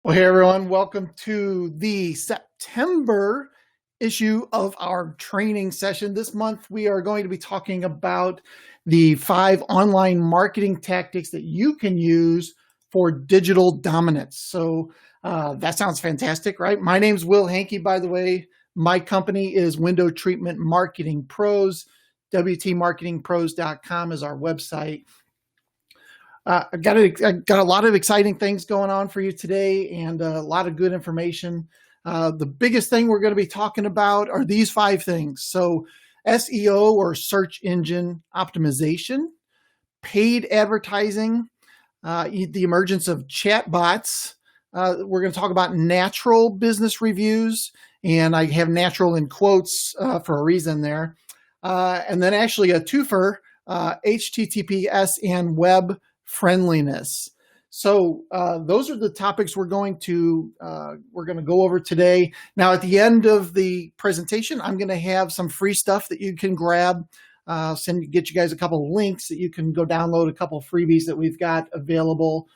Well, hey everyone, welcome to the September issue of our training session. This month we are going to be talking about the 5 online marketing tactics that you can use for digital dominance. So that sounds fantastic, right? My name's Will Hankey, by the way. My company is Window Treatment Marketing Pros. WTMarketingPros.com is our website. I got a lot of exciting things going on for you today and a lot of good information. The biggest thing we're going to be talking about are these 5 things. So SEO or search engine optimization, paid advertising, the emergence of chatbots. We're going to talk about natural business reviews, and I have natural in quotes for a reason there. And then actually a twofer, HTTPS and web friendliness. So those are the topics we're going to go over today. Now, at the end of the presentation, I'm going to have some free stuff that you can grab. Get you guys a couple of links that you can go download, a couple of freebies that we've got available.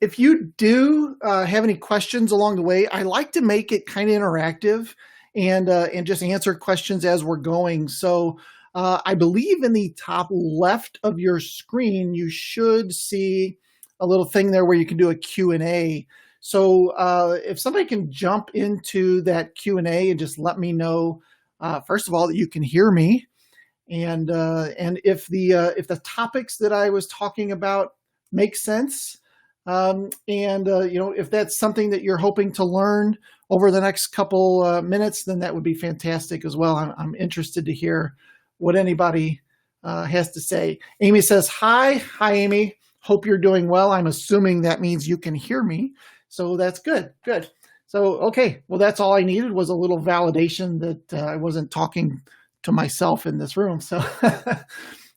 If you do have any questions along the way, I like to make it kind of interactive and just answer questions as we're going. So I believe in the top left of your screen, you should see a little thing there where you can do a Q&A. So if somebody can jump into that Q&A and just let me know, first of all, that you can hear me, and if the topics that I was talking about make sense, if that's something that you're hoping to learn over the next couple minutes, then that would be fantastic as well. I'm interested to hear what anybody has to say. Amy says, hi, Amy. Hope you're doing well. I'm assuming that means you can hear me. So that's good. So, okay. Well, that's all I needed was a little validation that I wasn't talking to myself in this room. So,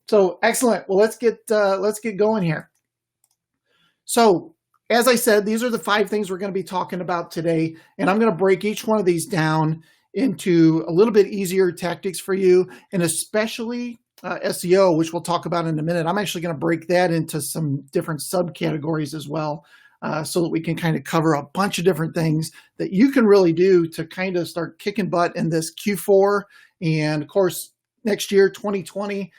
so excellent. Well, let's get going here. So as I said, these are the 5 things we're going to be talking about today. And I'm going to break each one of these down into a little bit easier tactics for you, and especially SEO, which we'll talk about in a minute. I'm actually going to break that into some different subcategories as well, so that we can kind of cover a bunch of different things that you can really do to kind of start kicking butt in this Q4 and, of course, next year, 2020.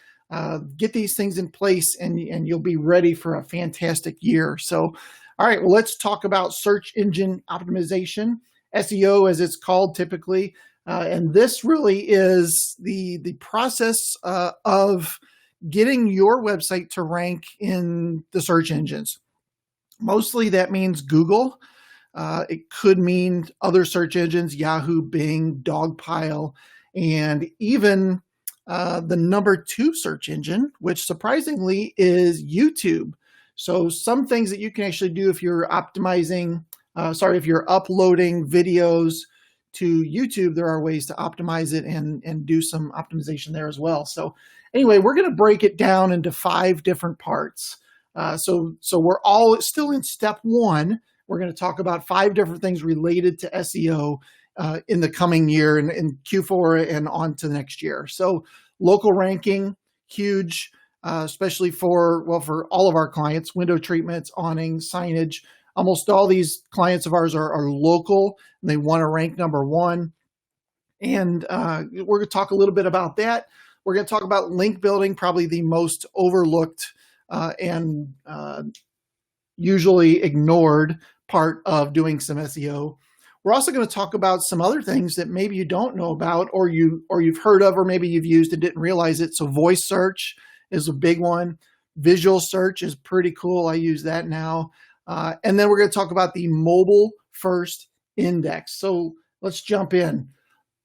Get these things in place and you'll be ready for a fantastic year. So, all right, well, let's talk about search engine optimization. SEO, as it's called typically, and this really is the process of getting your website to rank in the search engines. Mostly that means Google. It could mean other search engines, Yahoo, Bing, Dogpile, and even the number 2 search engine, which surprisingly is YouTube. So some things that you can actually do if you're if you're uploading videos to YouTube, there are ways to optimize it and do some optimization there as well. So anyway, we're going to break it down into 5 different parts. So we're all still in step 1. We're going to talk about 5 different things related to SEO in the coming year and in Q4 and on to the next year. So local ranking, huge, especially for all of our clients, window treatments, awning, signage. Almost all these clients of ours are local, and they want to rank number 1. And we're going to talk a little bit about that. We're going to talk about link building, probably the most overlooked and usually ignored part of doing some SEO. We're also going to talk about some other things that maybe you don't know about, or you've heard of, or maybe you've used and didn't realize it. So voice search is a big one. Visual search is pretty cool. I use that now. And then we're going to talk about the mobile first index. So let's jump in.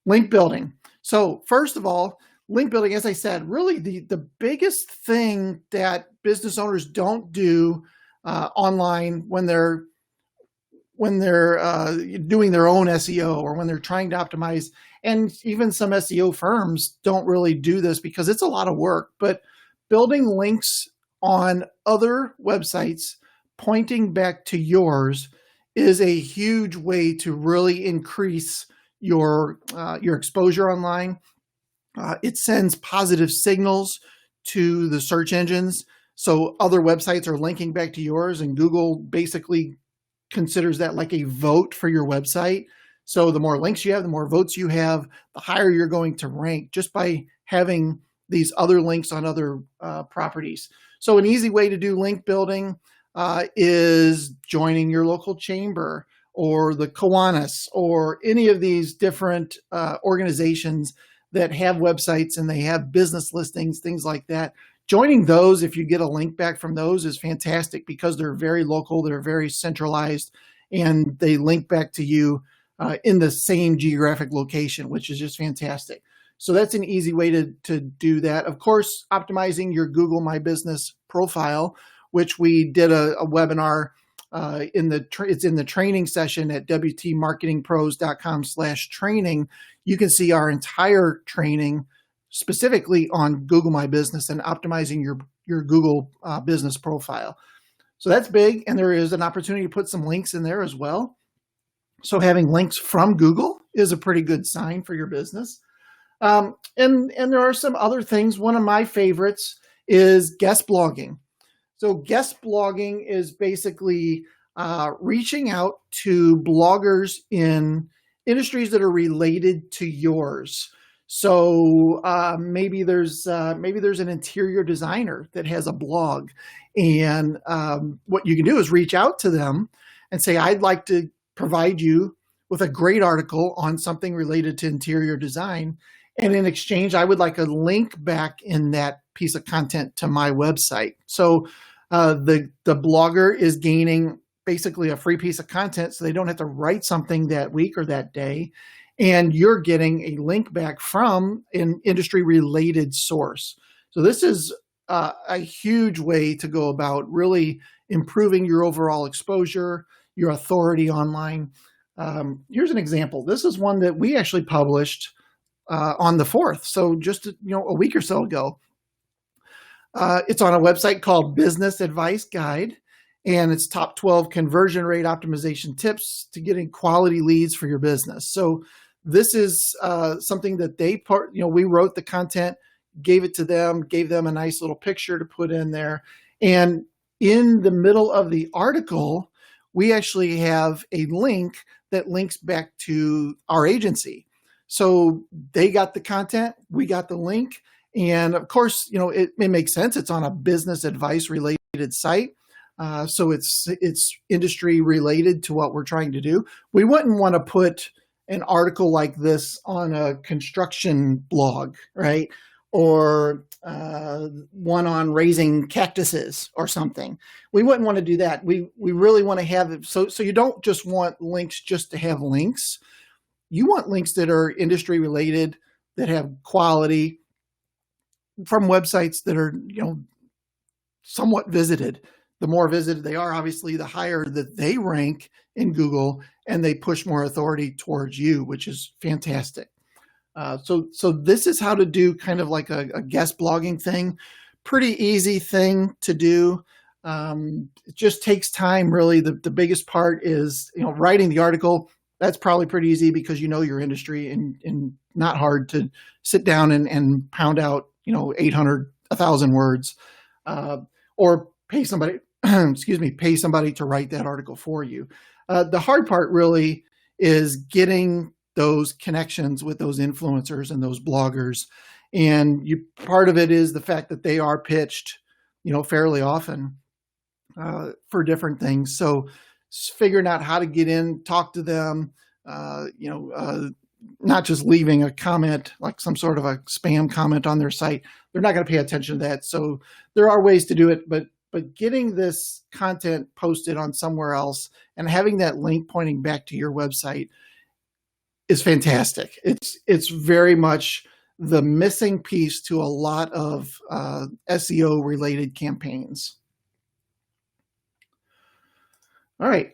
Link building. So first of all, link building, as I said, really the biggest thing that business owners don't do online when they're doing their own SEO or when they're trying to optimize, and even some SEO firms don't really do this because it's a lot of work, but building links on other websites pointing back to yours is a huge way to really increase your exposure online. It sends positive signals to the search engines. So other websites are linking back to yours, and Google basically considers that like a vote for your website. So the more links you have, the more votes you have, the higher you're going to rank just by having these other links on other properties. So an easy way to do link building is joining your local chamber or the Kiwanis or any of these different organizations that have websites and they have business listings, things like that. Joining those, if you get a link back from those, is fantastic because they're very local, they're very centralized, and they link back to you in the same geographic location, which is just fantastic. So that's an easy way to do that. Of course, optimizing your Google My Business profile, which we did a webinar it's in the training session at wtmarketingpros.com/training. You can see our entire training specifically on Google My Business and optimizing your Google business profile. So that's big, and there is an opportunity to put some links in there as well. So having links from Google is a pretty good sign for your business. And there are some other things. One of my favorites is guest blogging. So guest blogging is basically reaching out to bloggers in industries that are related to yours. So maybe there's an interior designer that has a blog, and what you can do is reach out to them and say, I'd like to provide you with a great article on something related to interior design. And in exchange, I would like a link back in that piece of content to my website. So the blogger is gaining basically a free piece of content, so they don't have to write something that week or that day. And you're getting a link back from an industry-related source. So this is a huge way to go about really improving your overall exposure, your authority online. Here's an example. This is one that we actually published on the 4th, so just a week or so ago. It's on a website called Business Advice Guide, and it's top 12 conversion rate optimization tips to getting quality leads for your business. So this is something that we wrote the content, gave it to them, gave them a nice little picture to put in there. And in the middle of the article, we actually have a link that links back to our agency. So they got the content, we got the link. And of course, it makes sense. It's on a business advice related site. So it's industry related to what we're trying to do. We wouldn't want to put an article like this on a construction blog, right? Or one on raising cactuses or something. We wouldn't want to do that. We really want to have it. So you don't just want links just to have links. You want links that are industry related, that have quality from websites that are, somewhat visited. The more visited they are, obviously, the higher that they rank in Google, and they push more authority towards you, which is fantastic. So this is how to do kind of like a guest blogging thing. Pretty easy thing to do. It just takes time, really. The biggest part is, writing the article. That's probably pretty easy because you know your industry, and not hard to sit down and pound out, 800, 1,000 words, or pay somebody, pay somebody to write that article for you. The hard part really is getting those connections with those influencers and those bloggers. And part of it is the fact that they are pitched, fairly often for different things. So figuring out how to get in, talk to them, not just leaving a comment, like some sort of a spam comment on their site. They're not going to pay attention to that. So there are ways to do it, but getting this content posted on somewhere else and having that link pointing back to your website is fantastic. It's very much the missing piece to a lot of SEO related campaigns. All right.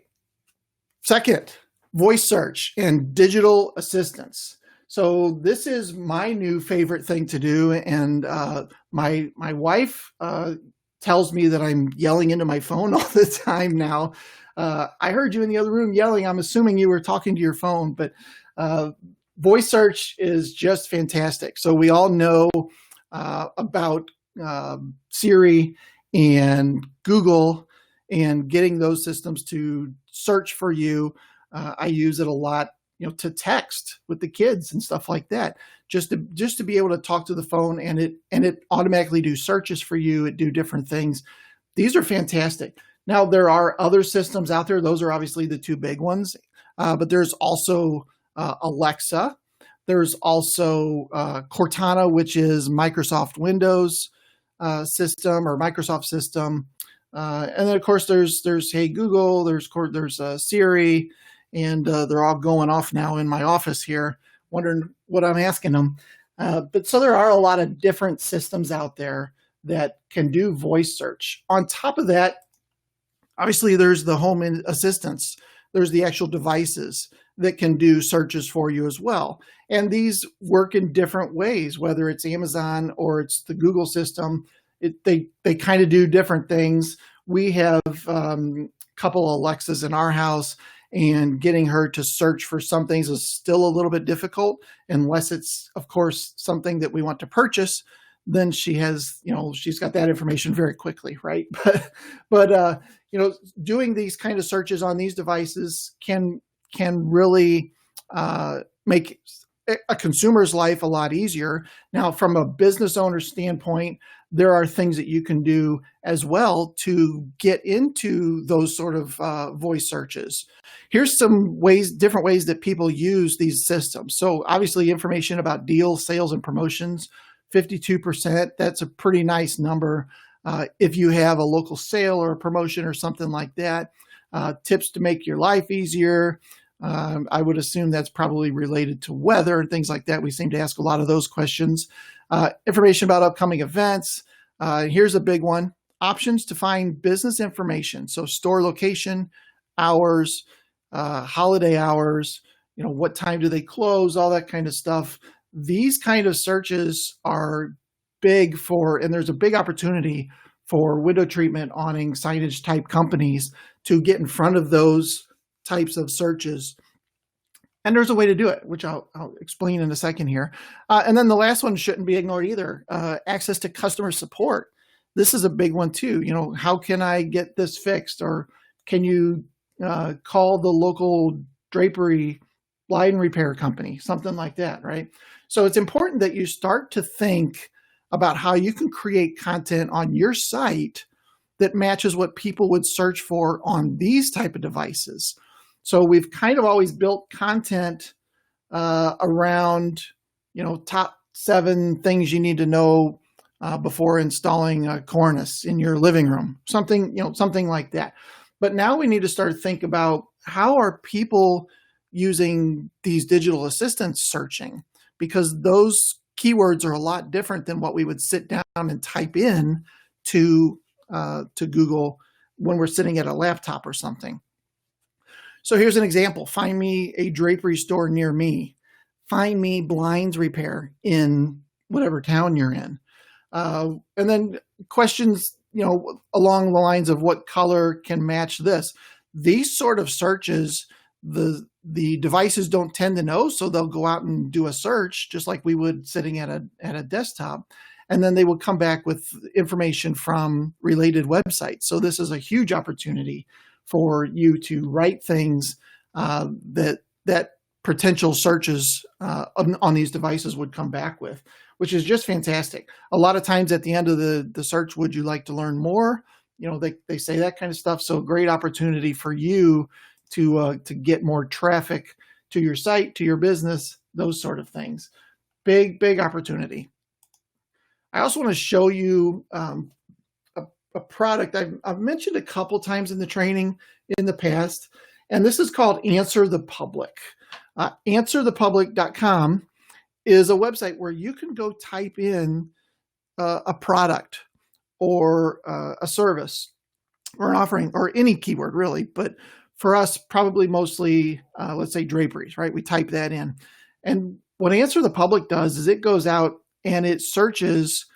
Second, voice search and digital assistants. So this is my new favorite thing to do. And my wife tells me that I'm yelling into my phone all the time now. I heard you in the other room yelling. I'm assuming you were talking to your phone, but voice search is just fantastic. So we all know about Siri and Google and getting those systems to search for you. I use it a lot, to text with the kids and stuff like that, just to be able to talk to the phone and it automatically do searches for you. It do different things. These are fantastic. Now, there are other systems out there. Those are obviously the two big ones, but there's also Alexa. There's also Cortana, which is Microsoft Windows system or Microsoft system. And then, of course, there's Hey Google, there's Siri, and they're all going off now in my office here, wondering what I'm asking them. But so there are a lot of different systems out there that can do voice search. On top of that, obviously, there's the home assistants. There's the actual devices that can do searches for you as well. And these work in different ways, whether it's Amazon or it's the Google system. They kind of do different things. We have a couple Alexas in our house, and getting her to search for some things is still a little bit difficult, unless it's, of course, something that we want to purchase. Then she's got that information very quickly, right? But doing these kind of searches on these devices can really make a consumer's life a lot easier. Now, from a business owner standpoint, there are things that you can do as well to get into those sort of voice searches. Here's some different ways that people use these systems. So obviously, information about deals, sales, and promotions, 52%. That's a pretty nice number. If you have a local sale or a promotion or something like that, tips to make your life easier. I would assume that's probably related to weather and things like that. We seem to ask a lot of those questions. Information about upcoming events. Here's a big one. Options to find business information. So store location, hours, holiday hours, what time do they close, all that kind of stuff. These kind of searches are big and there's a big opportunity for window treatment, awning, signage type companies to get in front of those types of searches. And there's a way to do it, which I'll explain in a second here. And then the last one shouldn't be ignored either. Access to customer support. This is a big one too. How can I get this fixed? Or can you call the local drapery line repair company? Something like that, right? So it's important that you start to think about how you can create content on your site that matches what people would search for on these type of devices. So we've kind of always built content around, top 7 things you need to know before installing a cornice in your living room, something like that. But now we need to start to think about how are people using these digital assistants searching, because those keywords are a lot different than what we would sit down and type in to Google when we're sitting at a laptop or something. So here's an example. Find me a drapery store near me. Find me blinds repair in whatever town you're in. And then questions, along the lines of what color can match this. These sort of searches, the devices don't tend to know, so they'll go out and do a search just like we would sitting at a desktop. And then they will come back with information from related websites. So this is a huge opportunity for you to write things that potential searches on these devices would come back with, which is just fantastic. A lot of times at the end of the search, would you like to learn more? They say that kind of stuff. So great opportunity for you to get more traffic to your site, to your business, those sort of things. Big opportunity. I also want to show you a product I've mentioned a couple times in the training in the past, and this is called Answer the Public. AnswerThePublic.com is a website where you can go type in a product or a service or an offering or any keyword really, but for us, probably mostly, let's say draperies, right? We type that in. And what Answer the Public does is it goes out and it searches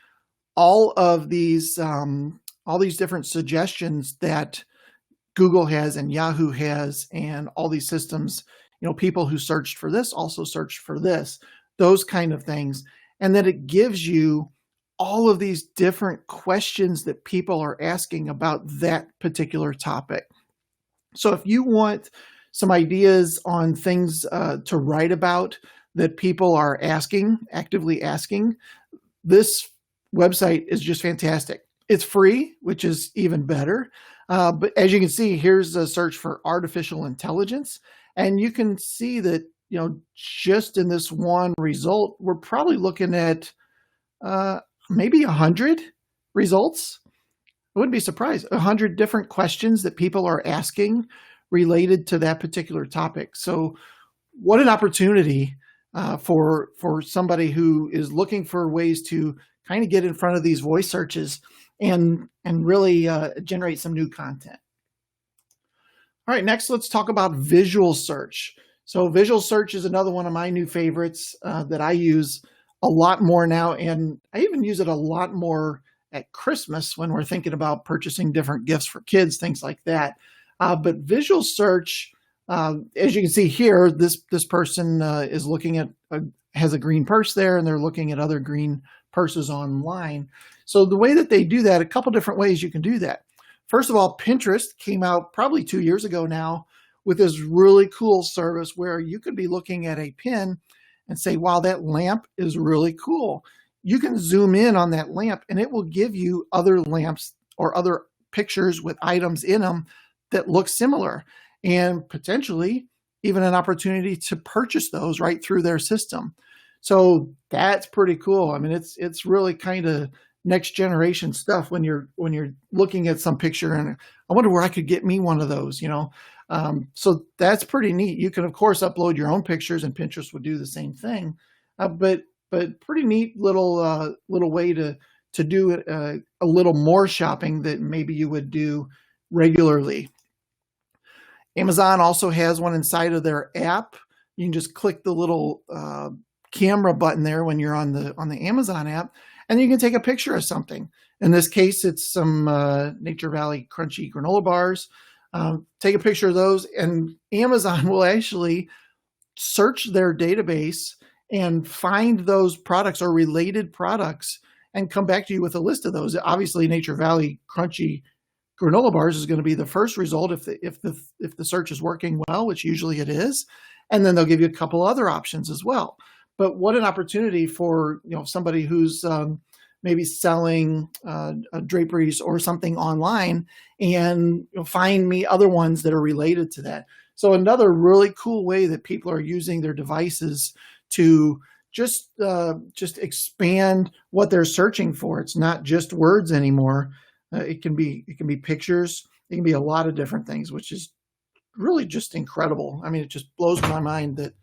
all these different suggestions that Google has and Yahoo has and all these systems, people who searched for this also searched for this, those kind of things. And then it gives you all of these different questions that people are asking about that particular topic. So if you want some ideas on things to write about that people are actively asking, this website is just fantastic. It's free, which is even better. But as you can see, here's a search for artificial intelligence. And you can see that, just in this one result, we're probably looking at maybe 100 results. I wouldn't be surprised. 100 different questions that people are asking related to that particular topic. So what an opportunity for somebody who is looking for ways to kind of get in front of these voice searches and really generate some new content. All right, next let's talk about visual search. So visual search is another one of my new favorites that I use a lot more now, and I even use it a lot more at Christmas when we're thinking about purchasing different gifts for kids, things like that. But visual search, as you can see here, this person is looking at, has a green purse there, and they're looking at other green purses online. So the way that they do that, a couple different ways you can do that. First of all, Pinterest came out probably 2 years ago now with this really cool service where you could be looking at a pin and say, wow, that lamp is really cool. You can zoom in on that lamp and it will give you other lamps or other pictures with items in them that look similar, and potentially even an opportunity to purchase those right through their system. So that's pretty cool. I mean, it's really kind of next generation stuff when you're looking at some picture and I wonder where I could get me one of those, so that's pretty neat. You can of course upload your own pictures and Pinterest would do the same thing, but pretty neat little way to do it, a little more shopping that maybe you would do regularly. Amazon also has one inside of their app. You can just click the little camera button there when you're on the Amazon app, and you can take a picture of something. In this case, it's some Nature Valley crunchy granola bars. Take a picture of those, and Amazon will actually search their database and find those products or related products and come back to you with a list of those. Obviously, Nature Valley crunchy granola bars is going to be the first result if the search is working well, which usually it is, and then they'll give you a couple other options as well. But what an opportunity for somebody who's maybe selling draperies or something online, and find me other ones that are related to that. So another really cool way that people are using their devices to just expand what they're searching for. It's not just words anymore. It can be pictures. It can be a lot of different things, which is really just incredible. I mean, it just blows my mind that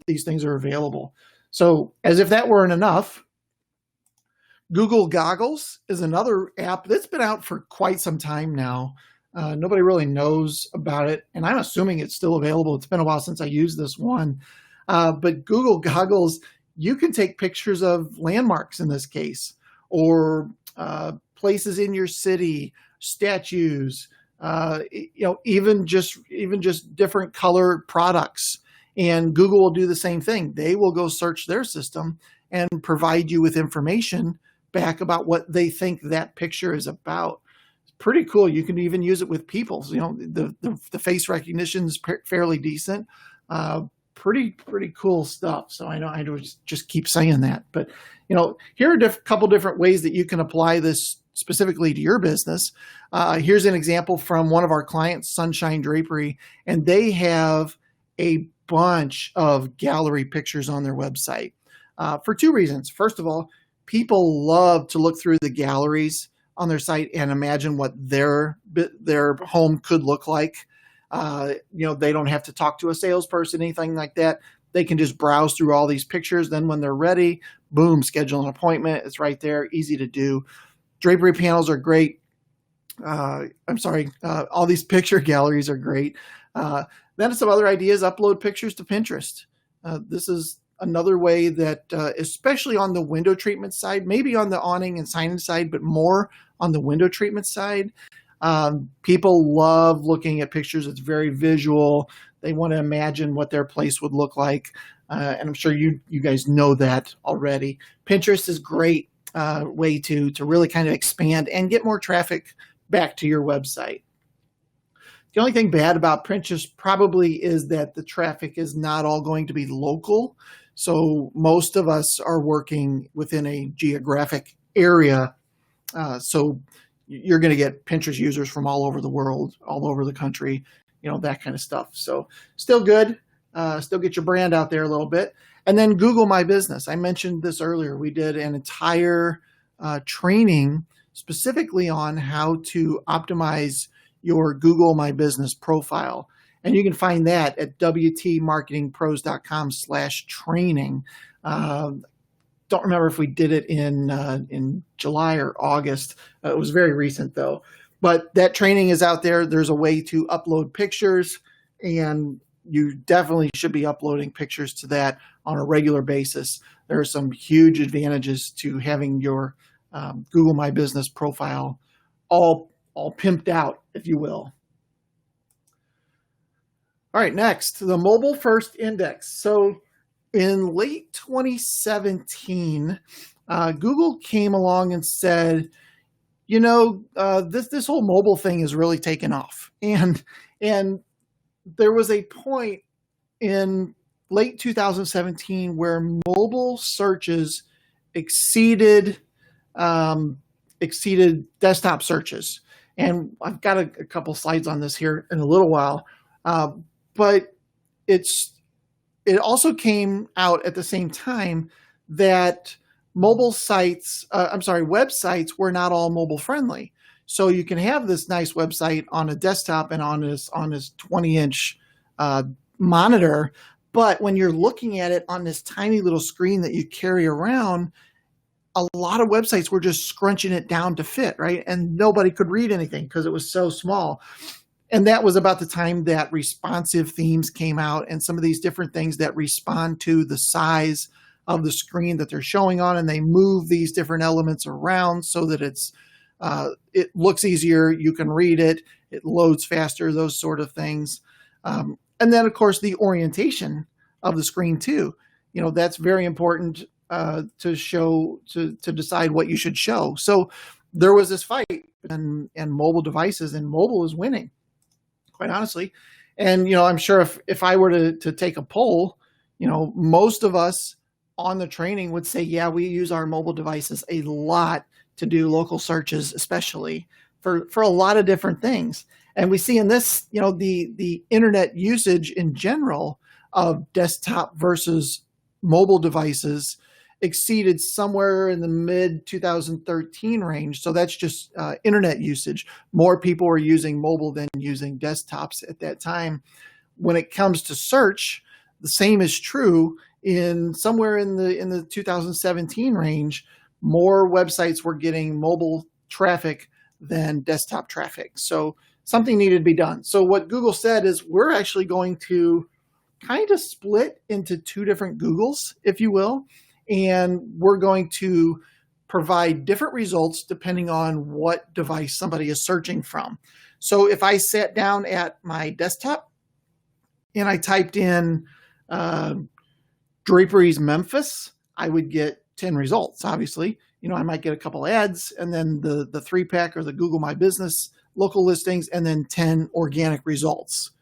these things are available. So as if that weren't enough, Google Goggles is another app that's been out for quite some time now. Nobody really knows about it, and I'm assuming it's still available. It's been a while since I used this one. But Google Goggles, you can take pictures of landmarks in this case, or places in your city, statues, even just different colored products. And Google will do the same thing. They will go search their system and provide you with information back about what they think that picture is about. It's pretty cool. You can even use it with people. The face recognition is fairly decent. Pretty cool stuff. So I know I just keep saying that, but here are a couple different ways that you can apply this specifically to your business. Here's an example from one of our clients, Sunshine Drapery, and they have a bunch of gallery pictures on their website for two reasons. First of all, people love to look through the galleries on their site and imagine what their home could look like. They don't have to talk to a salesperson, anything like that. They can just browse through all these pictures. Then when they're ready, boom, schedule an appointment. It's right there, easy to do. Drapery panels are great. All these picture galleries are great. Then some other ideas, upload pictures to Pinterest. This is another way that, especially on the window treatment side, maybe on the awning and signage side, but more on the window treatment side, people love looking at pictures. It's very visual. They want to imagine what their place would look like. And I'm sure you guys know that already. Pinterest is great. way to really kind of expand and get more traffic back to your website. The only thing bad about Pinterest probably is that the traffic is not all going to be local. So most of us are working within a geographic area. So you're going to get Pinterest users from all over the world, all over the country, that kind of stuff. So still good. Still get your brand out there a little bit. And then Google My Business. I mentioned this earlier. We did an entire training specifically on how to optimize your Google My Business profile. And you can find that at wtmarketingpros.com/training. Don't remember if we did it in July or August. It was very recent though. But that training is out there. There's a way to upload pictures, and you definitely should be uploading pictures to that on a regular basis. There are some huge advantages to having your Google My Business profile all pimped out, if you will. All right, next, the mobile first index. So in late 2017, Google came along and said, this whole mobile thing is really taken off. And there was a point in late 2017 where mobile searches exceeded desktop searches. And I've got a couple slides on this here in a little while. But it also came out at the same time that websites were not all mobile friendly. So you can have this nice website on a desktop and on this 20-inch monitor, but when you're looking at it on this tiny little screen that you carry around, a lot of websites were just scrunching it down to fit, right? And nobody could read anything because it was so small. And that was about the time that responsive themes came out and some of these different things that respond to the size of the screen that they're showing on, and they move these different elements around so that it looks easier, you can read it, it loads faster, those sort of things. And then, of course, the orientation of the screen too. That's very important to decide what you should show. So there was this fight and mobile devices, and mobile is winning, quite honestly. And, I'm sure if I were to take a poll, most of us on the training would say, yeah, we use our mobile devices a lot to do local searches, especially for a lot of different things. And we see in this, the internet usage in general of desktop versus mobile devices exceeded somewhere in the mid 2013 range. So that's just internet usage. More people were using mobile than using desktops at that time. When it comes to search, the same is true in somewhere in the 2017 range. More websites were getting mobile traffic than desktop traffic. So something needed to be done. So what Google said is, we're actually going to kind of split into two different Googles, if you will, and we're going to provide different results depending on what device somebody is searching from. So if I sat down at my desktop and I typed in Draperies Memphis, I would get 10 results, obviously. I might get a couple ads, and then the 3-pack or the Google My Business local listings, and then 10 organic results.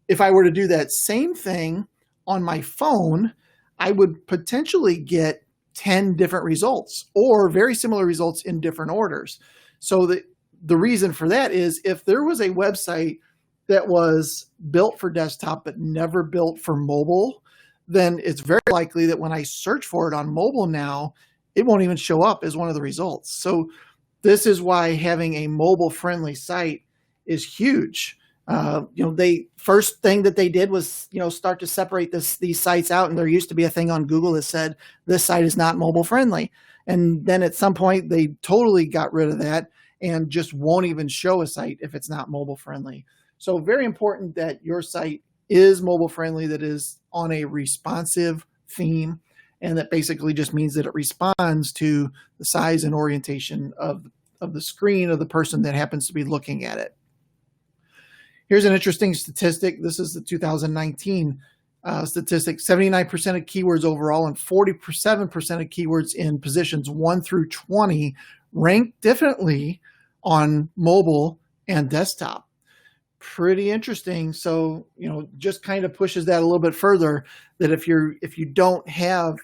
If I were to do that same thing on my phone, I would potentially get 10 different results, or very similar results in different orders. So the reason for that is, if there was a website that was built for desktop but never built for mobile, then it's very likely that when I search for it on mobile now, it won't even show up as one of the results. So this is why having a mobile-friendly site is huge. They first thing that they did was, start to separate these sites out. And there used to be a thing on Google that said, this site is not mobile-friendly. And then at some point, they totally got rid of that and just won't even show a site if it's not mobile-friendly. So very important that your site is mobile-friendly, that is on a responsive theme. And that basically just means that it responds to the size and orientation of the screen of the person that happens to be looking at it. Here's an interesting statistic. This is the 2019. statistics, 79% of keywords overall and 47% of keywords in positions 1 through 20 rank differently on mobile and desktop. Pretty interesting. So, just kind of pushes that a little bit further, that if you don't have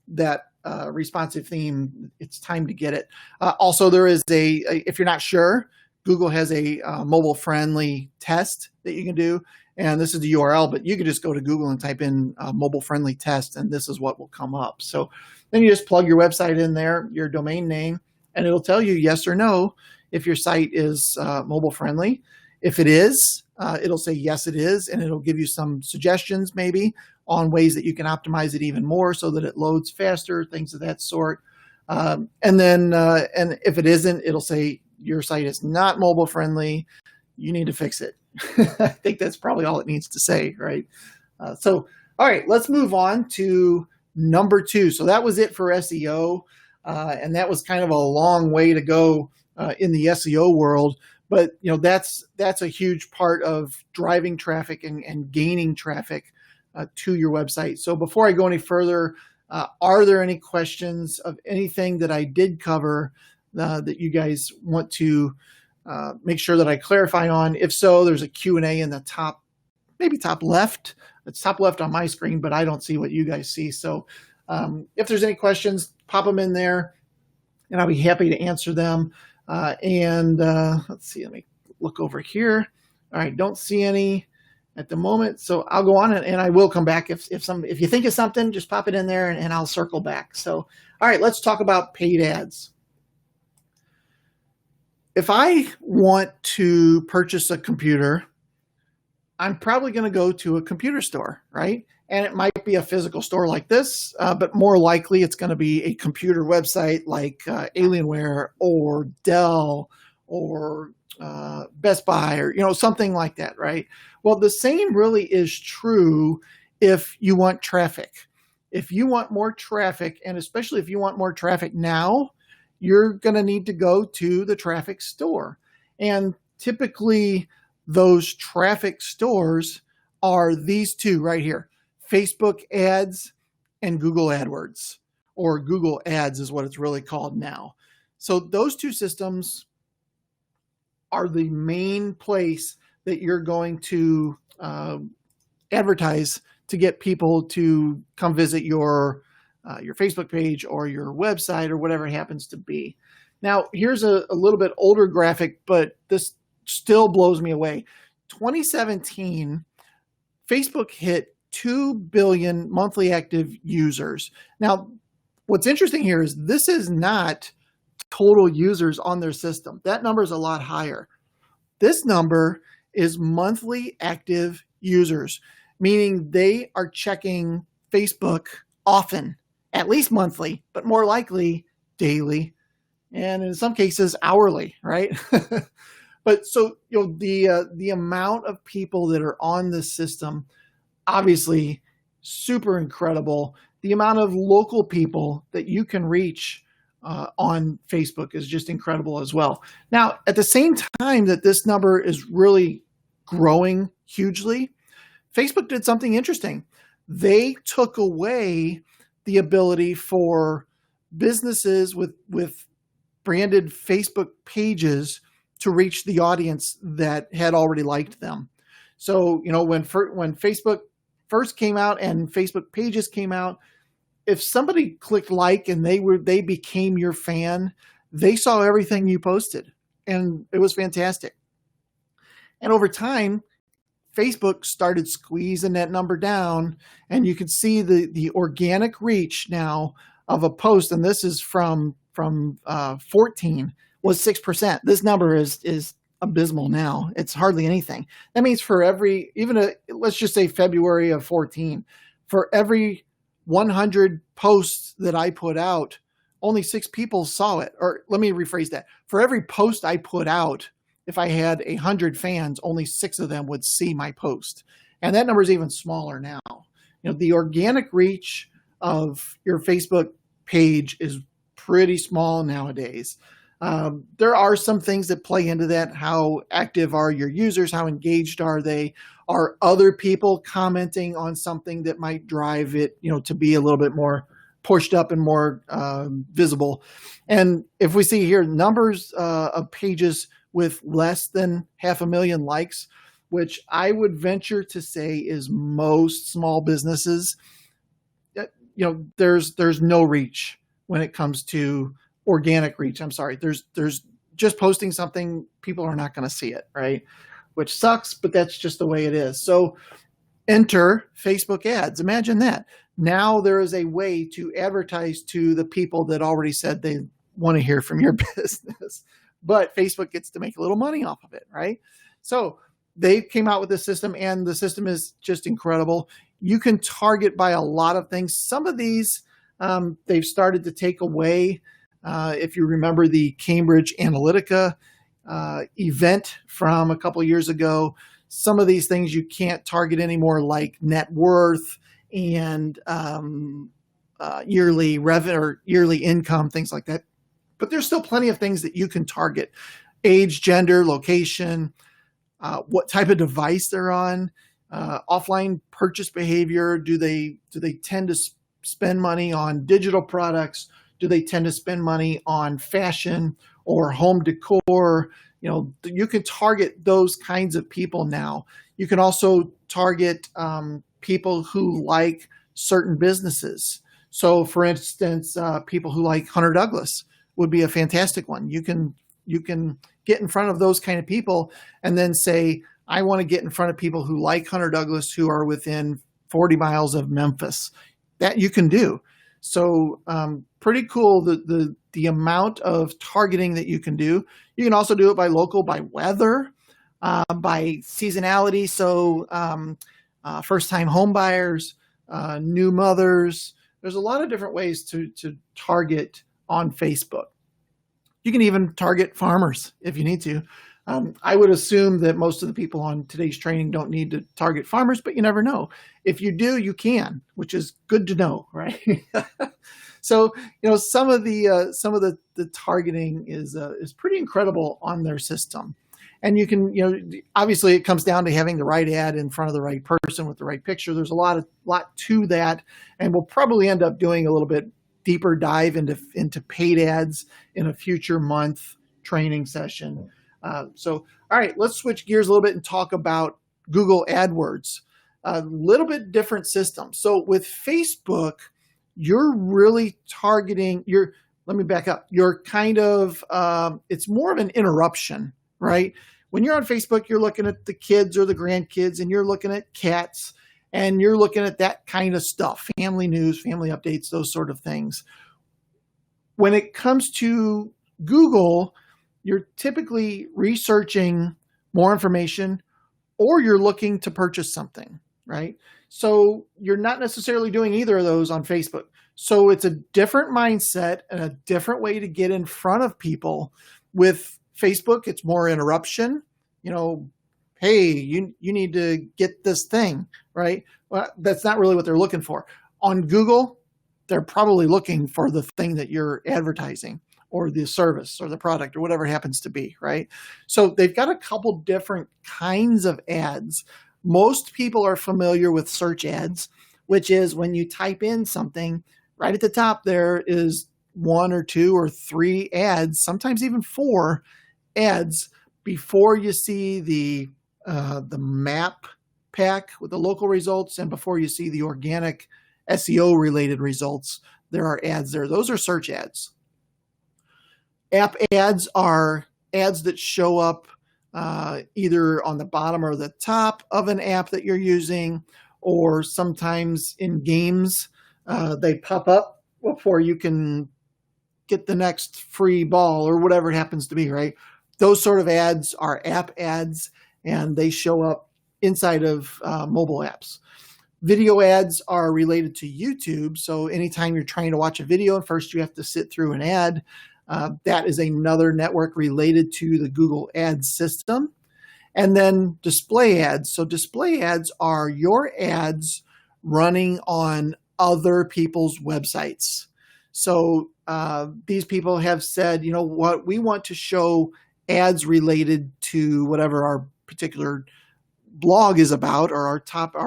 that responsive theme, it's time to get it. Also, there is if you're not sure, Google has a mobile friendly test that you can do. And this is the URL, but you can just go to Google and type in mobile friendly test, and this is what will come up. So then you just plug your website in there, your domain name, and it'll tell you yes or no if your site is mobile friendly. If it is, it'll say yes, it is, and it'll give you some suggestions maybe on ways that you can optimize it even more so that it loads faster, things of that sort. And if it isn't, it'll say your site is not mobile friendly. You need to fix it. I think that's probably all it needs to say, right? All right, let's move on to number 2. So that was it for SEO, and that was kind of a long way to go in the SEO world. But that's a huge part of driving traffic and gaining traffic to your website. So before I go any further, are there any questions of anything that I did cover that you guys want to make sure that I clarify on? If so, there's a Q&A in the top left. It's top left on my screen, but I don't see what you guys see. So if there's any questions, pop them in there, and I'll be happy to answer them. Let's see, let me look over here. All right, don't see any at the moment. So I'll go on and I will come back. If you think of something, just pop it in there and I'll circle back. So, all right, let's talk about paid ads. If I want to purchase a computer, I'm probably going to go to a computer store, right? And it might be a physical store like this, but more likely it's going to be a computer website like Alienware or Dell or Best Buy or something like that, right? Well, the same really is true if you want traffic. If you want more traffic, and especially if you want more traffic now, you're going to need to go to the traffic store. And typically those traffic stores are these two right here: Facebook ads and Google AdWords, or Google Ads is what it's really called now. So those two systems are the main place that you're going to advertise to get people to come visit your Facebook page or your website or whatever it happens to be. Now, here's a little bit older graphic, but this still blows me away. 2017, Facebook hit 2 billion monthly active users. Now, what's interesting here is this is not total users on their system. That number is a lot higher. This number is monthly active users, meaning they are checking Facebook often, at least monthly, but more likely daily, and in some cases hourly, right? But so the amount of people that are on this system, obviously super incredible. The amount of local people that you can reach on Facebook is just incredible as well. Now, at the same time that this number is really growing hugely, Facebook did something interesting. They took away the ability for businesses with branded Facebook pages to reach the audience that had already liked them. So, when Facebook first came out and Facebook pages came out, if somebody clicked like and they became your fan, they saw everything you posted, and it was fantastic. And over time, Facebook started squeezing that number down, and you can see the organic reach now of a post, and this is from 14, was 6%. This number is abysmal now. It's hardly anything. That means for every, let's just say February of 14, for every 100 posts that I put out, only 6 people saw it. Or let me rephrase that. For every post I put out, if I had 100 fans, only 6 of them would see my post. And that number is even smaller now. The organic reach of your Facebook page is pretty small nowadays. There are some things that play into that. How active are your users? How engaged are they? Are other people commenting on something that might drive it, to be a little bit more pushed up and more visible? And if we see here numbers of pages with less than 500,000 likes, which I would venture to say is most small businesses, there's no reach when it comes to organic reach. I'm sorry. There's just posting something, people are not going to see it, right? Which sucks, but that's just the way it is. So enter Facebook ads. Imagine that. Now there is a way to advertise to the people that already said they want to hear from your business, but Facebook gets to make a little money off of it, right? So they came out with this system, and the system is just incredible. You can target by a lot of things. Some of these they've started to take away. If you remember the Cambridge Analytica event from a couple of years ago, some of these things you can't target anymore, like net worth and yearly revenue or yearly income, things like that. But there's still plenty of things that you can target: age, gender, location, what type of device they're on, offline purchase behavior. Do they tend to spend money on digital products? Do they tend to spend money on fashion or home decor? You can target those kinds of people now. You can also target people who like certain businesses. So, for instance, people who like Hunter Douglas would be a fantastic one. You can get in front of those kind of people and then say, I want to get in front of people who like Hunter Douglas who are within 40 miles of Memphis. That you can do. So pretty cool, the amount of targeting that you can do. You can also do it by local, by weather, by seasonality. So first-time home buyers, new mothers. There's a lot of different ways to target on Facebook. You can even target farmers if you need to. I would assume that most of the people on today's training don't need to target farmers, but you never know. If you do, you can, which is good to know, right? So, some of the targeting is pretty incredible on their system. And you can, obviously it comes down to having the right ad in front of the right person with the right picture. There's a lot to that, and we'll probably end up doing a little bit deeper dive into paid ads in a future month training session. So, all right, let's switch gears a little bit and talk about Google AdWords. A little bit different system. So with Facebook, you're really targeting let me back up. You're kind of, it's more of an interruption, right? When you're on Facebook, you're looking at the kids or the grandkids, and you're looking at cats, and you're looking at that kind of stuff, family news, family updates, those sort of things. When it comes to Google, you're typically researching more information, or you're looking to purchase something, right? So you're not necessarily doing either of those on Facebook. So it's a different mindset and a different way to get in front of people. With Facebook, it's more interruption. Hey, you need to get this thing, right? Well, that's not really what they're looking for. On Google, they're probably looking for the thing that you're advertising, or the service or the product or whatever it happens to be, right? So they've got a couple different kinds of ads. Most people are familiar with search ads, which is when you type in something, right at the top there is 1 or 2 or 3 ads, sometimes even 4 ads before you see the map pack with the local results, and before you see the organic SEO related results, there are ads there. Those are search ads. App ads are ads that show up either on the bottom or the top of an app that you're using, or sometimes in games, they pop up before you can get the next free ball or whatever it happens to be, right? Those sort of ads are app ads, and they show up inside of mobile apps. Video ads are related to YouTube. So anytime you're trying to watch a video, first you have to sit through an ad. That is another network related to the Google Ads system. And then display ads. So display ads are your ads running on other people's websites. So these people have said, you know what, we want to show ads related to whatever our particular blog is about or our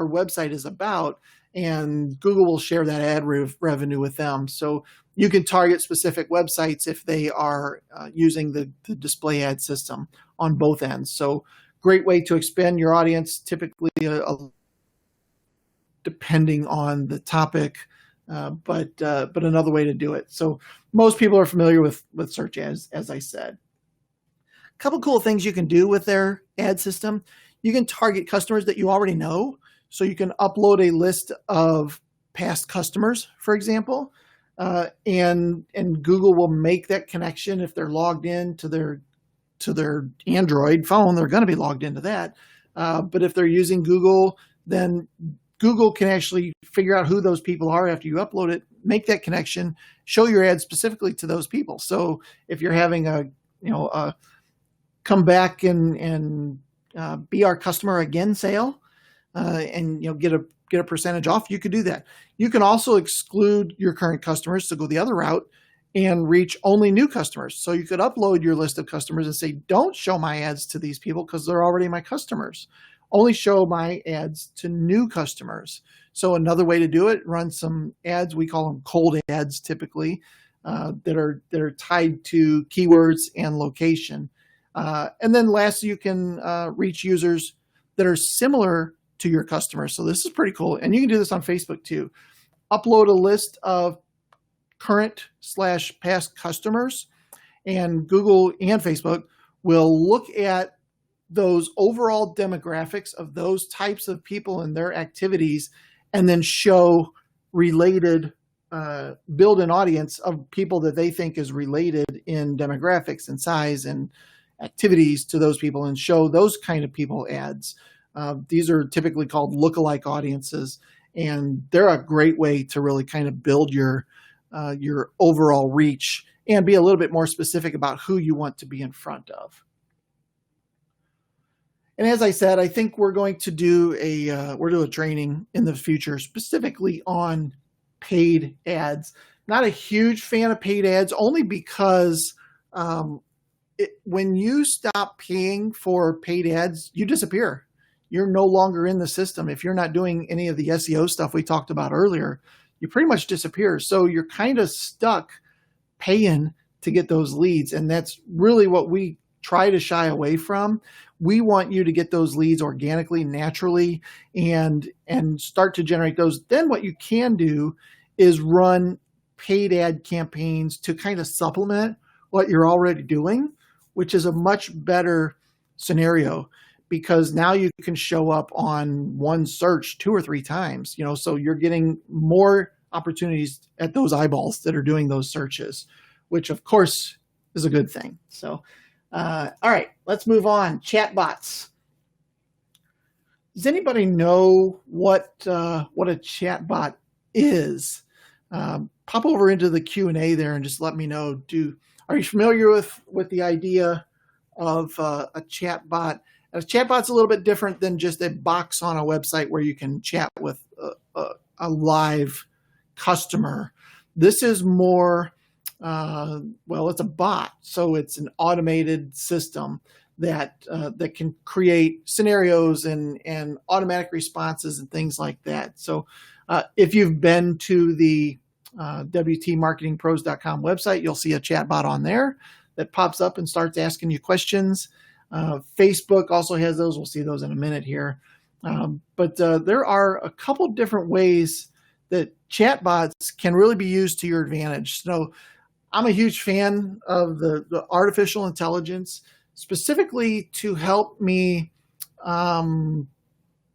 website is about, and Google will share that ad revenue with them. So you can target specific websites if they are using the display ad system on both ends. So great way to expand your audience, typically depending on the topic, but another way to do it. So most people are familiar with search ads, as I said. A couple cool things you can do with their ad system. You can target customers that you already know. So you can upload a list of past customers, for example, and Google will make that connection if they're logged in to their Android phone. They're going to be logged into that. But if they're using Google, then Google can actually figure out who those people are after you upload it, make that connection, show your ad specifically to those people. So if you're having a come back and be our customer again sale, and get a percentage off, you could do that. You can also exclude your current customers to go the other route and reach only new customers. So you could upload your list of customers and say, don't show my ads to these people because they're already my customers. Only show my ads to new customers. So another way to do it, run some ads. We call them cold ads typically, that are tied to keywords and location. And then lastly, you can reach users that are similar to your customers. So this is pretty cool. And you can do this on Facebook too. Upload a list of current/past customers, and Google and Facebook will look at those overall demographics of those types of people and their activities, and then show related, build an audience of people that they think is related in demographics and size and activities to those people, and show those kind of people ads. These are typically called lookalike audiences, and they're a great way to really kind of build your overall reach and be a little bit more specific about who you want to be in front of. And as I said, I think we're going to do a training in the future specifically on paid ads. Not a huge fan of paid ads, only because when you stop paying for paid ads, you disappear. You're no longer in the system. If you're not doing any of the SEO stuff we talked about earlier, you pretty much disappear. So you're kind of stuck paying to get those leads. And that's really what we try to shy away from. We want you to get those leads organically, naturally, and start to generate those. Then what you can do is run paid ad campaigns to kind of supplement what you're already doing, which is a much better scenario, because now you can show up on one search 2 or 3 times, so you're getting more opportunities at those eyeballs that are doing those searches, which of course is a good thing. So, all right, let's move on. Chatbots. Does anybody know what a chatbot is? Pop over into the Q&A there and just let me know. Are you familiar with the idea of a chatbot? A chatbot's a little bit different than just a box on a website where you can chat with a live customer. This is more, it's a bot. So it's an automated system that can create scenarios and automatic responses and things like that. So if you've been to the WTMarketingPros.com website, you'll see a chatbot on there that pops up and starts asking you questions. Facebook also has those. We'll see those in a minute here. But there are a couple different ways that chatbots can really be used to your advantage. So I'm a huge fan of the artificial intelligence, specifically to help me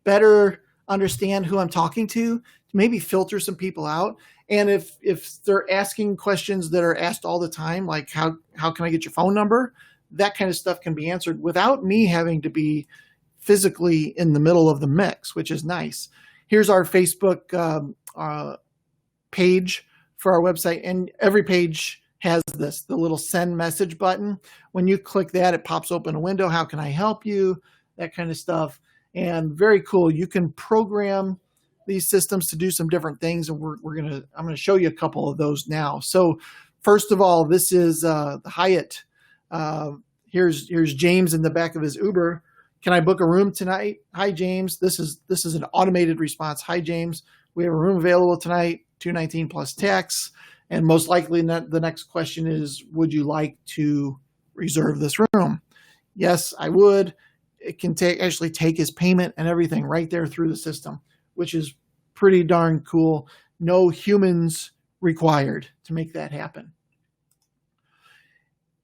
better understand who I'm talking to maybe filter some people out. And if they're asking questions that are asked all the time, like how can I get your phone number? That kind of stuff can be answered without me having to be physically in the middle of the mix, which is nice. Here's our Facebook page for our website, and every page has the little send message button. When you click that, it pops open a window. How can I help you? That kind of stuff. And very cool. You can program these systems to do some different things, and I'm gonna show you a couple of those now. So first of all, this is Hyatt. Here's James in the back of his Uber. Can I book a room tonight? Hi, James. This is an automated response. Hi, James. We have a room available tonight, $219 plus tax. And most likely the next question is, would you like to reserve this room? Yes, I would. It can actually take his payment and everything right there through the system, which is pretty darn cool. No humans required to make that happen.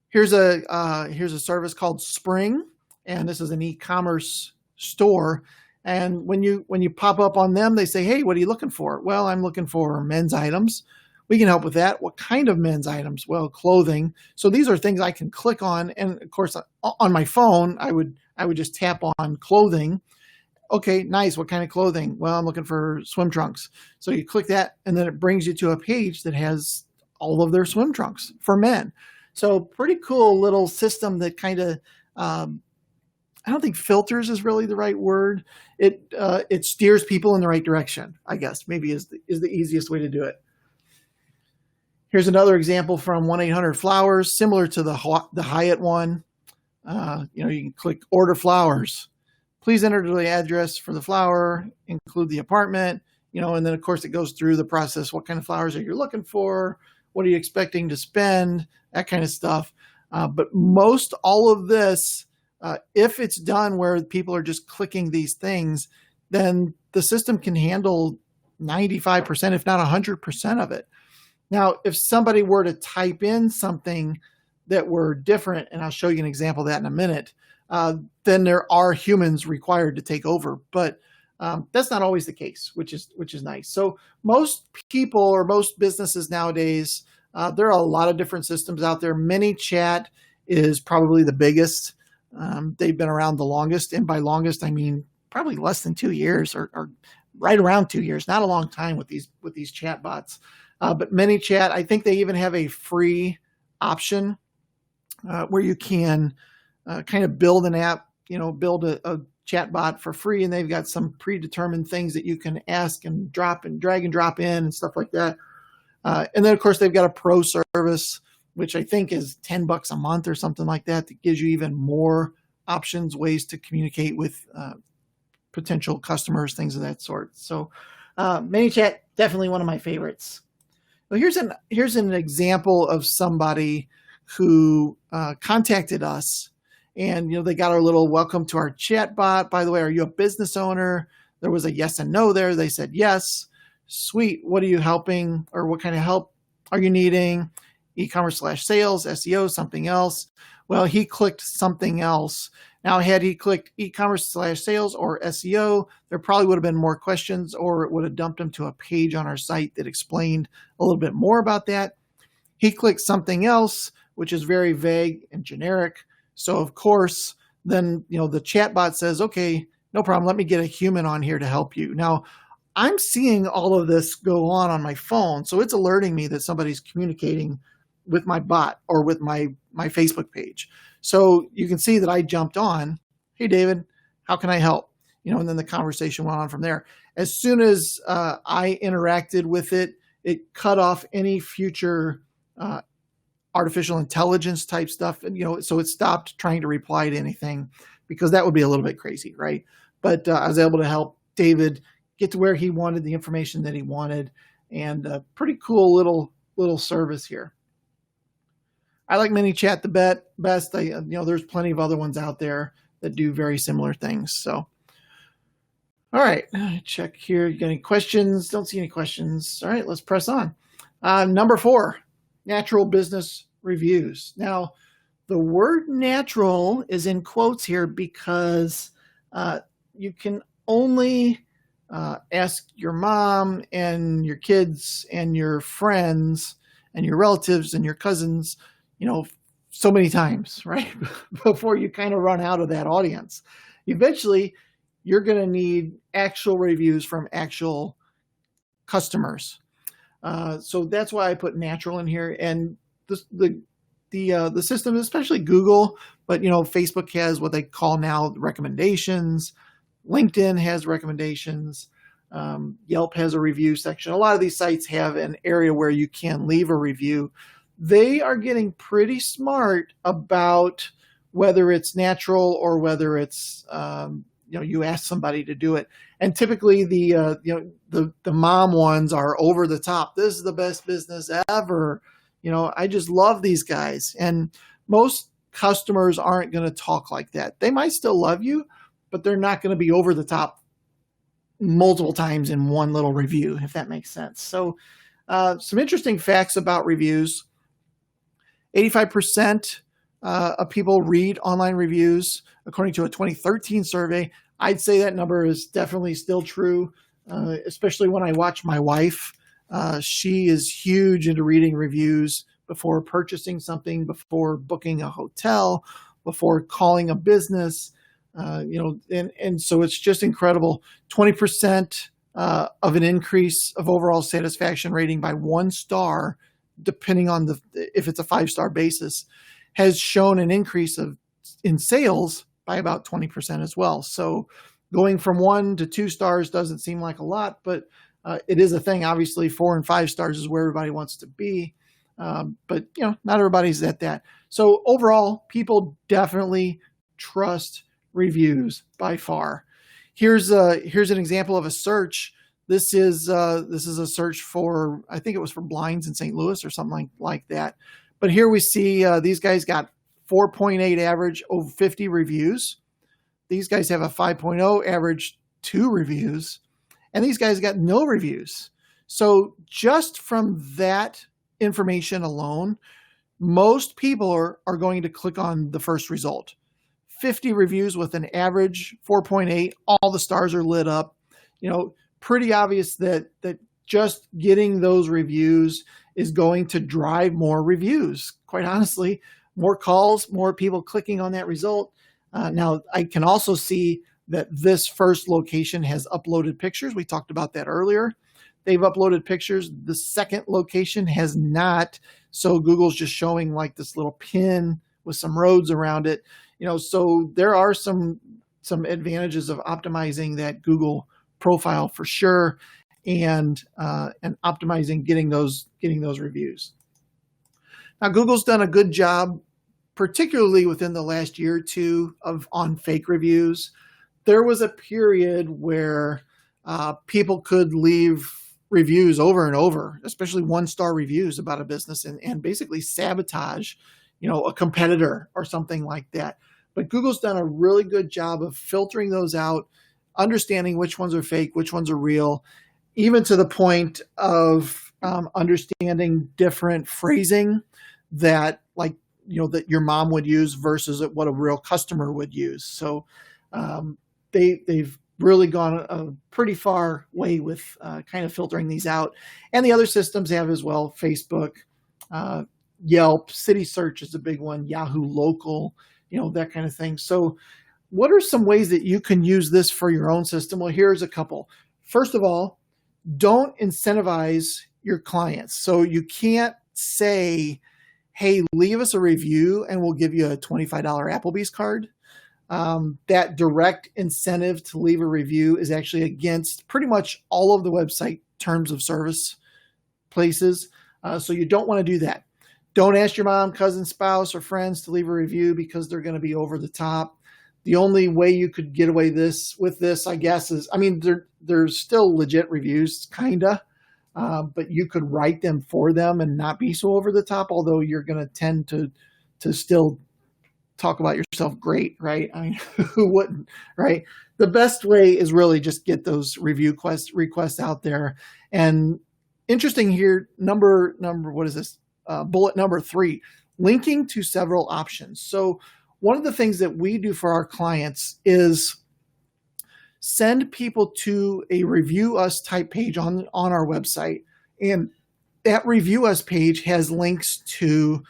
Here's a service called Spring, and this is an e-commerce store. And when you pop up on them, they say, "Hey, what are you looking for?" Well, I'm looking for men's items. We can help with that. What kind of men's items? Well, clothing. So these are things I can click on, and of course, on my phone, I would just tap on clothing. Okay, nice. What kind of clothing? Well, I'm looking for swim trunks. So you click that, and then it brings you to a page that has all of their swim trunks for men. So pretty cool little system that kind of, I don't think filters is really the right word. It steers people in the right direction, I guess, maybe is the easiest way to do it. Here's another example from 1-800-Flowers, similar to the Hyatt one. You can click order flowers. Please enter the address for the flower, include the apartment, and then of course it goes through the process. What kind of flowers are you looking for? What are you expecting to spend? That kind of stuff. But most all of this, if it's done where people are just clicking these things, then the system can handle 95%, if not 100% of it. Now, if somebody were to type in something that were different, and I'll show you an example of that in a minute, then there are humans required to take over. But that's not always the case, which is nice. So most people or most businesses nowadays, there are a lot of different systems out there. ManyChat is probably the biggest. They've been around the longest, and by longest I mean probably less than 2 years, or right around 2 years. Not a long time with these chatbots. But ManyChat, I think they even have a free option where you can kind of build an app, build a chatbot for free, and they've got some predetermined things that you can ask and drag and drop in and stuff like that. And then of course they've got a pro service, which I think is $10 a month or something like that gives you even more options, ways to communicate with potential customers, things of that sort. So ManyChat, definitely one of my favorites. Well, here's an example of somebody who contacted us, and they got our little welcome to our chatbot. By the way, are you a business owner? There was a yes and no there. They said yes. Sweet. What are you helping, or what kind of help are you needing? E-commerce/sales, SEO, something else. Well, he clicked something else. Now, had he clicked e-commerce/sales or SEO, there probably would have been more questions, or it would have dumped him to a page on our site that explained a little bit more about that. He clicked something else, which is very vague and generic. So of course, then, the chatbot says, okay, no problem. Let me get a human on here to help you. Now, I'm seeing all of this go on my phone. So it's alerting me that somebody's communicating with my bot or with my Facebook page. So you can see that I jumped on. Hey, David, how can I help? And then the conversation went on from there. As soon as I interacted with it, it cut off any future artificial intelligence type stuff. And, so it stopped trying to reply to anything, because that would be a little bit crazy, right? But I was able to help David get to where he wanted, the information that he wanted, and a pretty cool little service here. I like ManyChat the best. There's plenty of other ones out there that do very similar things. So, all right, check here. You got any questions? Don't see any questions. All right, let's press on. Number 4, natural business reviews. Now, the word natural is in quotes here because you can only ask your mom and your kids and your friends and your relatives and your cousins, so many times, right? Before you kind of run out of that audience. Eventually, you're going to need actual reviews from actual customers. So that's why I put natural in here. And the system, especially Google, but Facebook has what they call now recommendations. LinkedIn has recommendations. Yelp has a review section. A lot of these sites have an area where you can leave a review. They are getting pretty smart about whether it's natural or whether it's you ask somebody to do it. And typically the mom ones are over the top. This is the best business ever. I just love these guys. And most customers aren't going to talk like that. They might still love you, but they're not going to be over the top multiple times in one little review, if that makes sense. So some interesting facts about reviews. 85% of people read online reviews, according to a 2013 survey. I'd say that number is definitely still true, especially when I watch my wife. She is huge into reading reviews before purchasing something, before booking a hotel, before calling a business, and so it's just incredible. 20% of an increase of overall satisfaction rating by 1 star, depending on if it's a 5-star basis, has shown an increase in sales by about 20% as well. So going from 1 to 2 stars doesn't seem like a lot, but it is a thing. Obviously, 4 and 5 stars is where everybody wants to be. But not everybody's at that. So overall, people definitely trust reviews by far. Here's an example of a search. This is a search for, I think it was for blinds in St. Louis or something like that. But here we see these guys got 4.8 average over 50 reviews. These guys have a 5.0 average 2 reviews, and these guys got no reviews. So just from that information alone, most people are going to click on the first result. 50 reviews with an average 4.8, all the stars are lit up. Pretty obvious that just getting those reviews is going to drive more reviews. Quite honestly, more calls, more people clicking on that result. Now, I can also see that this first location has uploaded pictures. We talked about that earlier. They've uploaded pictures. The second location has not. So Google's just showing like this little pin with some roads around it. So there are some advantages of optimizing that Google profile for sure, and optimizing getting those reviews. Now, Google's done a good job, particularly within the last year or two, on fake reviews. There was a period where people could leave reviews over and over, especially 1-star reviews about a business, and basically sabotage, a competitor or something like that. But Google's done a really good job of filtering those out, understanding which ones are fake, which ones are real, even to the point of understanding different phrasing that that your mom would use versus what a real customer would use. So they've really gone a pretty far way with kind of filtering these out. And the other systems have as well: Facebook, Yelp, City Search is a big one, Yahoo Local, that kind of thing. So what are some ways that you can use this for your own system? Well, here's a couple. First of all, don't incentivize your clients. So you can't say, hey, leave us a review and we'll give you a $25 Applebee's card. That direct incentive to leave a review is actually against pretty much all of the website terms of service places. So you don't want to do that. Don't ask your mom, cousin, spouse, or friends to leave a review because they're going to be over the top. The only way you could get away with this, I guess, is, there's still legit reviews, kinda, but you could write them for them and not be so over the top, although you're going to tend to still talk about yourself great, right? Who wouldn't, right? The best way is really just get those review requests out there. And interesting here, what is this? Bullet number 3, linking to several options. So one of the things that we do for our clients is send people to a Review Us type page on our website. And that Review Us page has links to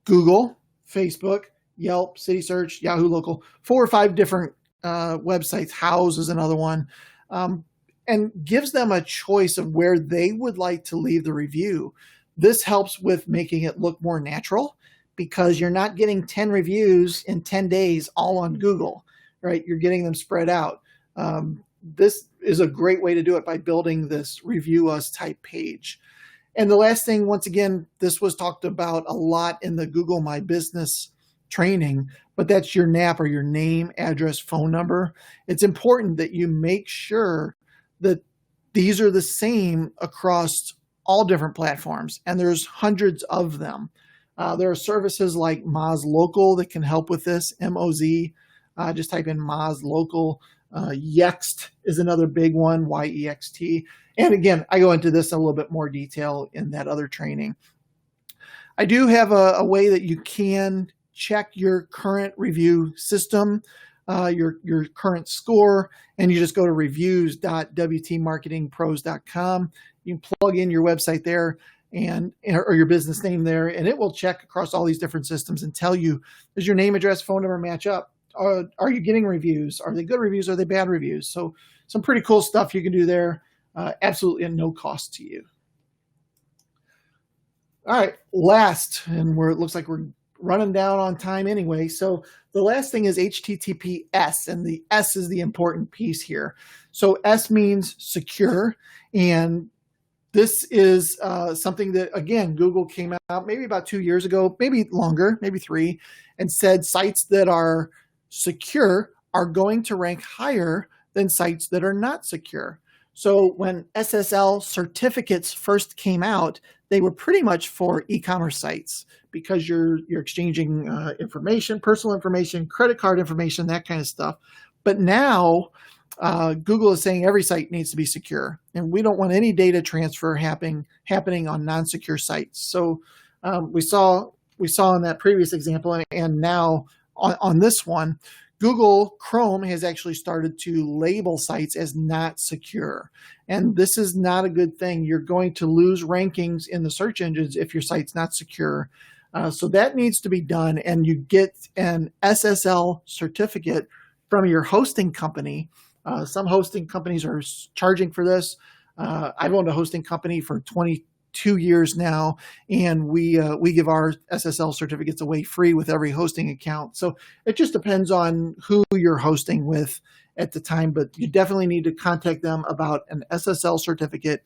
Google, Facebook, Yelp, City Search, Yahoo Local, 4 or 5 different websites. House is another one, and gives them a choice of where they would like to leave the review. This helps with making it look more natural, because you're not getting 10 reviews in 10 days all on Google, right? You're getting them spread out. This is a great way to do it by building this review us type page. And the last thing, once again, this was talked about a lot in the Google My Business training, but that's your NAP, or your name, address, phone number. It's important that you make sure that these are the same across all different platforms, and there's hundreds of them. There are services like Moz Local that can help with this, M-O-Z. Just type in Moz Local. Yext is another big one, Y-E-X-T. And again, I go into this in a little bit more detail in that other training. I do have a way that you can check your current review system, your current score, and you just go to reviews.wtmarketingpros.com. You can plug in your website there or your business name there, and it will check across all these different systems and tell you, does your name, address, phone number match up? Are you getting reviews? Are they good reviews? Are they bad reviews? So some pretty cool stuff you can do there, absolutely at no cost to you. All right, last, and it looks like we're running down on time anyway. So the last thing is HTTPS, and the S is the important piece here. So S means secure, and this is something that, again, Google came out maybe about 2 years ago, maybe longer, maybe 3, and said sites that are secure are going to rank higher than sites that are not secure. So when SSL certificates first came out, they were pretty much for e-commerce sites, because you're exchanging information, personal information, credit card information, that kind of stuff. But now Google is saying every site needs to be secure, and we don't want any data transfer happening on non-secure sites. So we saw in that previous example, and now on this one, Google Chrome has actually started to label sites as not secure. And this is not a good thing. You're going to lose rankings in the search engines if your site's not secure. So that needs to be done, and you get an SSL certificate from your hosting company. Some hosting companies are charging for this. I've owned a hosting company for 22 years now, and we give our SSL certificates away free with every hosting account. So it just depends on who you're hosting with at the time, but you definitely need to contact them about an SSL certificate,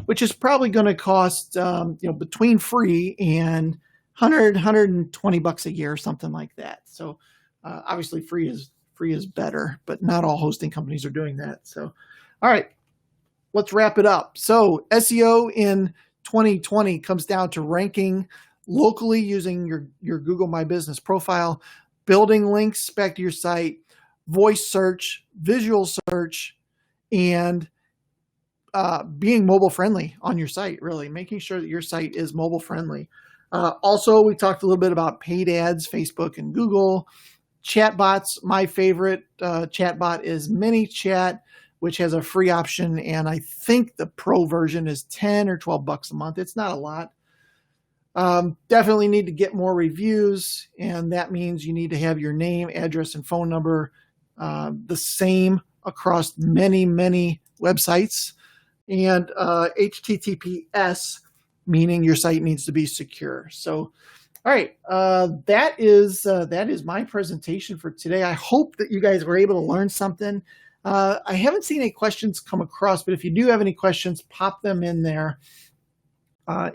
which is probably going to cost between free and $120 a year, something like that. So obviously free is better, but not all hosting companies are doing that. So all right, let's wrap it up. So SEO in 2020 comes down to ranking locally using your Google My Business profile, building links back to your site, voice search, visual search, and being mobile friendly on your site, really making sure that your site is mobile friendly. Also, we talked a little bit about paid ads, Facebook and Google. Chatbots, my favorite chatbot is ManyChat, which has a free option, and I think the pro version is $10 or $12 a month. It's not a lot. Definitely need to get more reviews, and that means you need to have your name, address, and phone number the same across many, many websites. And HTTPS, meaning your site needs to be secure. So, all right, that is my presentation for today. I hope that you guys were able to learn something. I haven't seen any questions come across, but if you do have any questions, pop them in there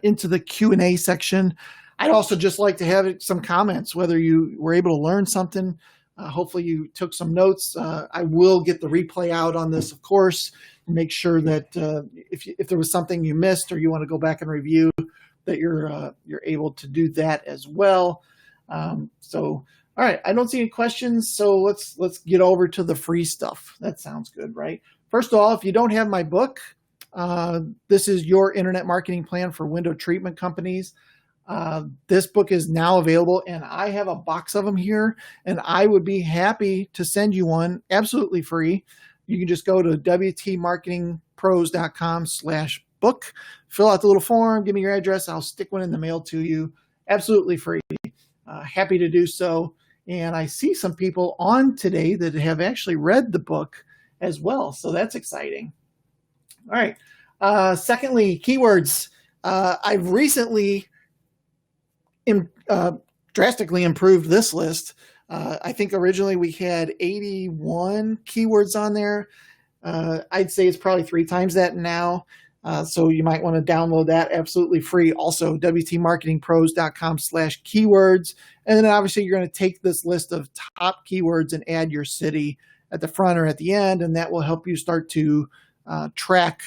into the Q&A section. I'd also just like to have some comments, whether you were able to learn something. Hopefully you took some notes. I will get the replay out on this, of course, and make sure that if there was something you missed or you want to go back and review, that you're able to do that as well. So, all right, I don't see any questions, so let's get over to the free stuff. That sounds good, right? First of all, if you don't have my book, this is Your Internet Marketing Plan for Window Treatment Companies. This book is now available, and I have a box of them here, and I would be happy to send you one absolutely free. You can just go to wtmarketingpros.com/book, fill out the little form, give me your address. I'll stick one in the mail to you absolutely free. Happy to do so. And I see some people on today that have actually read the book as well. So that's exciting. All right. Secondly, keywords. I've recently drastically improved this list. I think originally we had 81 keywords on there. I'd say it's probably 3 times that now. So you might want to download that absolutely free. Also, wtmarketingpros.com/keywords. And then obviously you're going to take this list of top keywords and add your city at the front or at the end. And that will help you start to track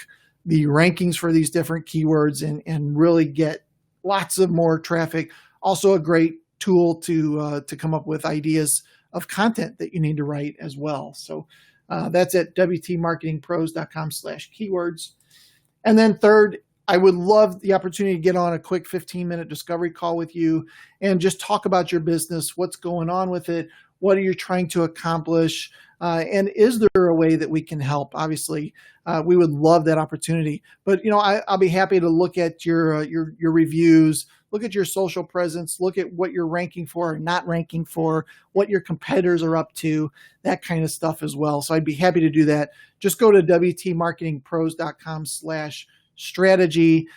the rankings for these different keywords and really get lots of more traffic. Also a great tool to come up with ideas of content that you need to write as well. So that's at wtmarketingpros.com/keywords. And then third, I would love the opportunity to get on a quick 15-minute discovery call with you and just talk about your business, what's going on with it, what are you trying to accomplish, and is there a way that we can help? Obviously, we would love that opportunity. But I'll be happy to look at your reviews, look at your social presence, look at what you're ranking for or not ranking for, what your competitors are up to, that kind of stuff as well. So I'd be happy to do that. Just go to wtmarketingpros.com/strategy,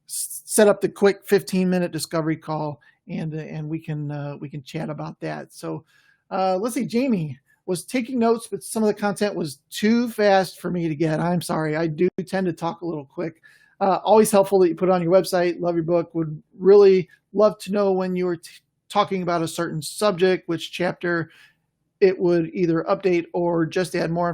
set up the quick 15-minute discovery call, and we can chat about that. So let's see, Jamie was taking notes, but some of the content was too fast for me to get. I'm sorry. I do tend to talk a little quick. Always helpful that you put it on your website. Love your book. Would really love to know when you were talking about a certain subject, which chapter it would either update or just add more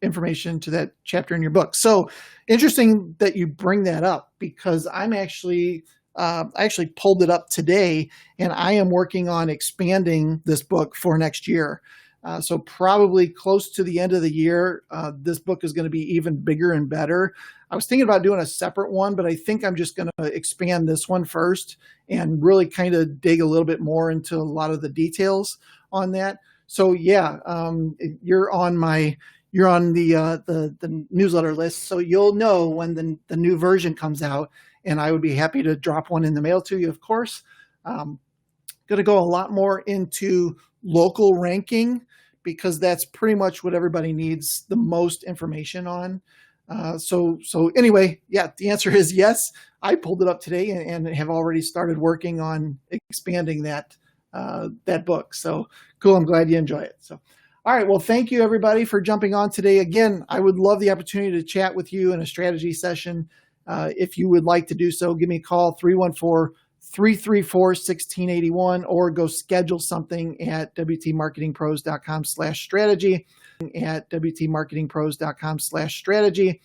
information to that chapter in your book. So interesting that you bring that up, because I actually pulled it up today, and I am working on expanding this book for next year. So probably close to the end of the year, this book is going to be even bigger and better. I was thinking about doing a separate one, but I think I'm just going to expand this one first and really kind of dig a little bit more into a lot of the details on that. So yeah, you're on the newsletter list, so you'll know when the new version comes out, and I would be happy to drop one in the mail to you, of course. Going to go a lot more into local ranking, because that's pretty much what everybody needs the most information on. So anyway, yeah, the answer is yes. I pulled it up today and have already started working on expanding that book. So cool. I'm glad you enjoy it. So, all right. Well, thank you everybody for jumping on today. Again, I would love the opportunity to chat with you in a strategy session. If you would like to do so, give me a call, 314-334-1681, or go schedule something at wtmarketingpros.com/strategy,